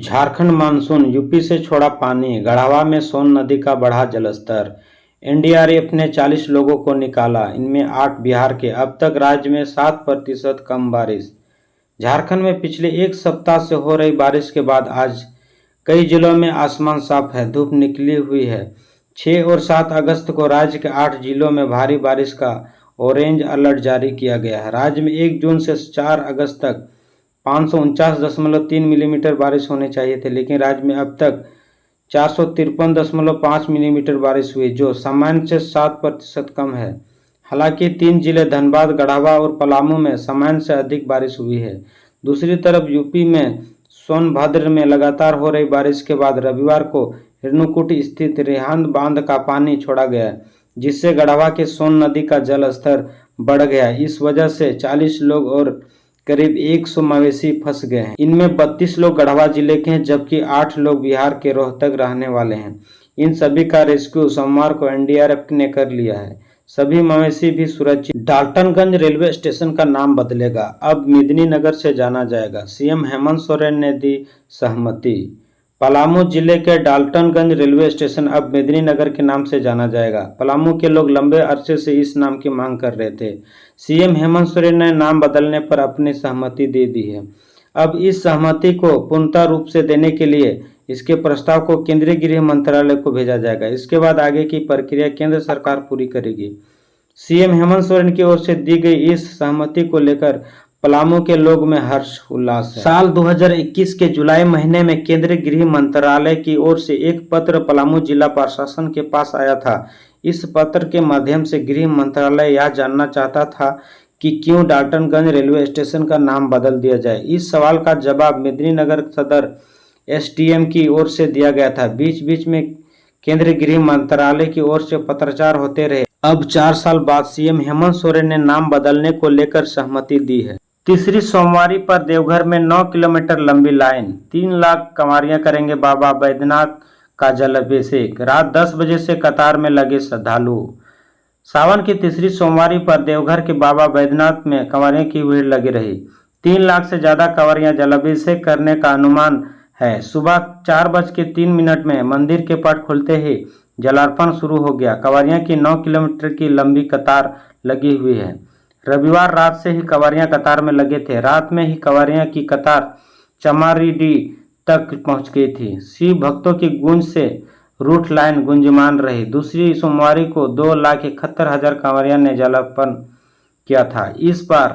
Jharkhand monsoon, UP से छोड़ा पानी, गढ़वा में सोन नदी का बढ़ा जलस्तर। एनडीआरएफ ने 40 लोगों को निकाला, इनमें 8 बिहार के। अब तक राज्य में 7% कम बारिश। झारखंड में पिछले एक सप्ताह से हो रही बारिश के बाद आज कई जिलों में आसमान साफ है, धूप निकली हुई है। 6 और 7 अगस्त को राज्य के 8 जिलों में भारी बारिश का ऑरेंज अलर्ट जारी किया गया है। राज्य में 1 जून से 4 अगस्त तक 549.3 मिलीमीटर बारिश होनी चाहिए थे, लेकिन राज्य में अब तक 453.5 मिलीमीटर बारिश हुई, जो सामान्य से 7% कम है। हालांकि 3 जिले धनबाद, गढ़वा और पलामू में सामान्य से अधिक बारिश हुई है। दूसरी तरफ यूपी में सोनभद्र में लगातार हो रही बारिश के बाद रविवार को हिरनकुट स्थित रिहांद बांध का पानी छोड़ा गया, जिससे गढ़वा के सोन नदी का जल स्तर बढ़ गया। इस वजह से 40 लोग और करीब 100 मवेशी फंस गए हैं। इनमें 32 लोग गढ़वा जिले के हैं, जबकि 8 लोग बिहार के रोहतक रहने वाले हैं। इन सभी का रेस्क्यू सोमवार को एनडीआरएफ ने कर लिया है। सभी मवेशी भी सुरक्षित। डाल्टनगंज रेलवे स्टेशन का नाम बदलेगा, अब मेदिनीनगर से जाना जाएगा। सीएम हेमंत सोरेन ने दी सहमति। पलामू जिले के डाल्टनगंज रेलवे स्टेशन अब मेदिनीनगर के नाम से जाना जाएगा। पलामू के लोग लंबे अरसे से इस नाम की मांग कर रहे थे। सीएम हेमंत सोरेन ने नाम बदलने पर अपनी सहमति दे दी है। अब इस सहमति को पूर्णतः रूप से देने के लिए इसके प्रस्ताव को केंद्रीय गृह मंत्रालय को भेजा जाएगा। इसके बाद आगे की प्रक्रिया केंद्र सरकार पूरी करेगी। सीएम हेमंत सोरेन की ओर से दी गई इस सहमति को लेकर पलामू के लोग में हर्ष उल्लास है। साल 2021 के जुलाई महीने में केंद्रीय गृह मंत्रालय की ओर से एक पत्र पलामू जिला प्रशासन के पास आया था। इस पत्र के माध्यम से गृह मंत्रालय यह जानना चाहता था कि क्यों डाल्टनगंज रेलवे स्टेशन का नाम बदल दिया जाए। इस सवाल का जवाब मेदिनीनगर सदर एसडीएम की ओर से दिया गया था। बीच बीच में केंद्रीय गृह मंत्रालय की ओर से पत्राचार होते रहे। अब 4 साल बाद सीएम हेमंत सोरेन ने नाम बदलने को लेकर सहमति दी है। तीसरी सोमवारी पर देवघर में 9 किलोमीटर लंबी लाइन, 3 लाख कंवरियां करेंगे बाबा बैद्यनाथ का जलाभिषेक। रात 10 बजे से कतार में लगे श्रद्धालु। सावन की तीसरी सोमवारी पर देवघर के बाबा बैद्यनाथ में कंवरियों की भीड़ लगी रही। 3 लाख से ज्यादा कंवरियां जलाभिषेक करने का अनुमान है। सुबह 4:03 में मंदिर के पट खुलते ही जलार्पण शुरू हो गया। कंवरियों की 9 किलोमीटर की लंबी कतार लगी हुई है। रविवार रात से ही कंवरियां कतार में लगे थे। रात में ही कंवरियों की कतार चमारीडी तक पहुंच गई थी। शिव भक्तों की गूंज से रूट लाइन गुंजमान रही। दूसरी सोमवारी को 2,71,000 कंवरियों ने जलार्पण किया था। इस बार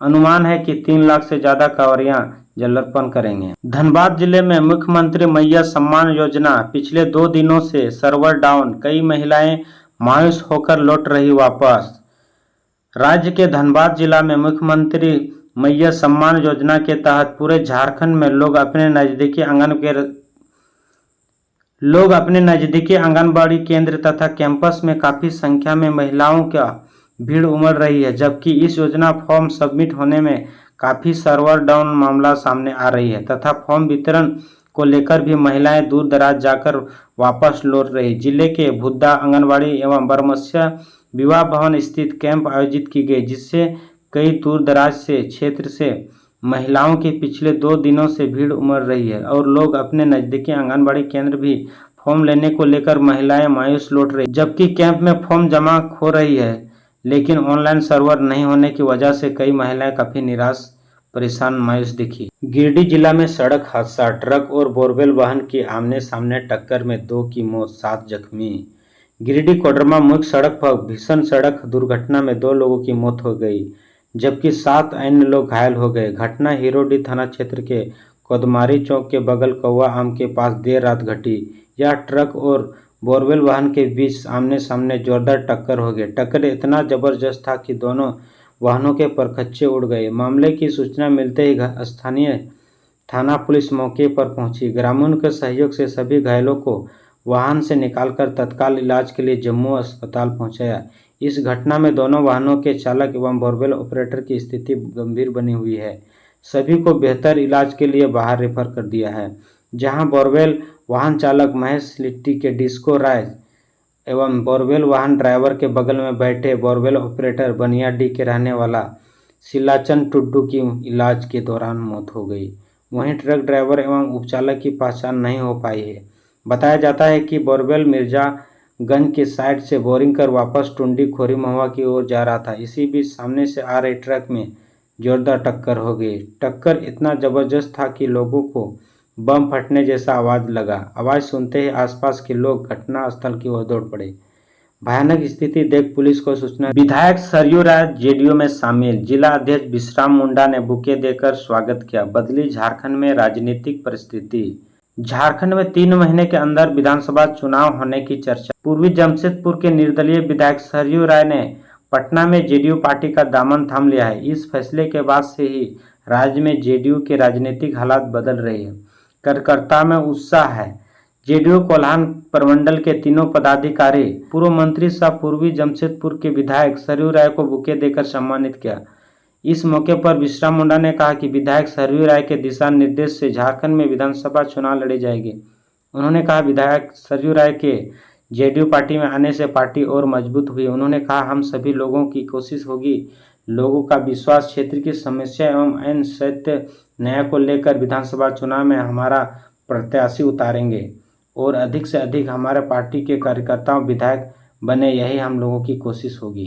अनुमान है कि 3 लाख से ज्यादा कंवरियां जलार्पण करेंगे। धनबाद जिले में मुख्यमंत्री मैया सम्मान योजना पिछले 2 दिनों से सर्वर डाउन, कई महिलाएं मायूस होकर लौट रही वापस। राज्य के धनबाद जिला में मुख्यमंत्री मैया सम्मान योजना के तहत पूरे झारखंड में लोग अपने नजदीकी आंगनबाड़ी केंद्र तथा कैंपस में काफी संख्या में महिलाओं का भीड़ उमड़ रही है, जबकि इस योजना फॉर्म सबमिट होने में काफी सर्वर डाउन मामला सामने आ रही है तथा फॉर्म वितरण को लेकर भी महिलाएं दूर दराज जाकर वापस लौट रही। जिले के भुद्दा आंगनबाड़ी एवं बरमसिया विवाह भवन स्थित कैंप आयोजित की गई, जिससे कई दूर दराज से क्षेत्र से महिलाओं की पिछले 2 दिनों से भीड़ उमड़ रही है और लोग अपने नजदीकी आंगनबाड़ी केंद्र भी फॉर्म लेने को लेकर महिलाएं मायूस लौट रही, जबकि कैंप में फॉर्म जमा हो रही है, लेकिन ऑनलाइन सर्वर नहीं होने की वजह से कई महिलाएं काफी निराश, परेशान, मायूस दिखी। गिरिडीह जिला में सड़क हादसा, ट्रक और बोरवेल वाहन की आमने सामने टक्कर में 2 की मौत, 7 जख्मी। गिरिडीह कोडरमा मुख्य सड़क पर भीषण सड़क दुर्घटना में 2 लोगों की मौत हो गई, जबकि 7 अन्य लोग घायल हो गए। घटना हिरोडीह थाना क्षेत्र के कोदमारी चौक के बगल कौआ आम के पास देर रात घटी। यह ट्रक और बोरवेल वाहन के बीच आमने सामने जोरदार टक्कर हो गई। टक्कर इतना जबरदस्त था कि दोनों वाहनों के परखच्चे उड़ गए। मामले की सूचना मिलते ही स्थानीय थाना पुलिस मौके पर पहुंची। ग्रामीणों के सहयोग से सभी घायलों को वाहन से निकालकर तत्काल इलाज के लिए जम्मू अस्पताल पहुंचाया। इस घटना में दोनों वाहनों के चालक एवं बोरवेल ऑपरेटर की स्थिति गंभीर बनी हुई है। सभी को बेहतर इलाज के लिए बाहर रेफर कर दिया है, जहां बोरवेल वाहन चालक महेश लिट्टी के डिस्को राय एवं बोरवेल वाहन ड्राइवर के बगल में बैठे बोरवेल ऑपरेटर बनियाडी के रहने वाला सिलाचन टुड्डू की इलाज के दौरान मौत हो गई। वहीं ट्रक ड्राइवर एवं उपचालक की पहचान नहीं हो पाई है। बताया जाता है कि बोरवेल मिर्जागंज के साइड से बोरिंग कर वापस टुंडी खोरी महुआ की ओर जा रहा था। इसी बीच सामने से आ रहे ट्रक में जोरदार टक्कर हो गई। टक्कर इतना जबरदस्त था कि लोगों को बम फटने जैसा आवाज लगा। आवाज सुनते ही आसपास के लोग घटनास्थल की ओर दौड़ पड़े। भयानक स्थिति देख पुलिस को सूचना। विधायक सरयू राय जेडीयू में शामिल। जिला अध्यक्ष विश्राम मुंडा ने बुके देकर स्वागत किया। बदली झारखंड में राजनीतिक परिस्थिति। झारखंड में 3 महीने के अंदर विधानसभा चुनाव होने की चर्चा। पूर्वी जमशेदपुर के निर्दलीय विधायक सरयू राय ने पटना में जेडीयू पार्टी का दामन थाम लिया है। इस फैसले के बाद से ही राज्य में जेडीयू के राजनीतिक हालात बदल रहे हैं। कार्यकर्ता में उत्साह है। जेडीयू कोल्हान प्रमंडल के तीनों पदाधिकारी पूर्व मंत्री सह पूर्वी जमशेदपुर के विधायक सरयू राय को बुके देकर सम्मानित किया। इस मौके पर विश्राम मुंडा ने कहा कि विधायक सरयू राय के दिशा निर्देश से झारखंड में विधानसभा चुनाव लड़े जाएंगे। उन्होंने कहा विधायक सरयू राय के जेडीयू पार्टी में आने से पार्टी और मजबूत हुई। उन्होंने कहा हम सभी लोगों की कोशिश होगी लोगों का विश्वास क्षेत्र की समस्या एवं ऐन सत्य न्याय को लेकर विधानसभा चुनाव में हमारा प्रत्याशी उतारेंगे और अधिक से अधिक हमारे पार्टी के कार्यकर्ताओं विधायक बने, यही हम लोगों की कोशिश होगी।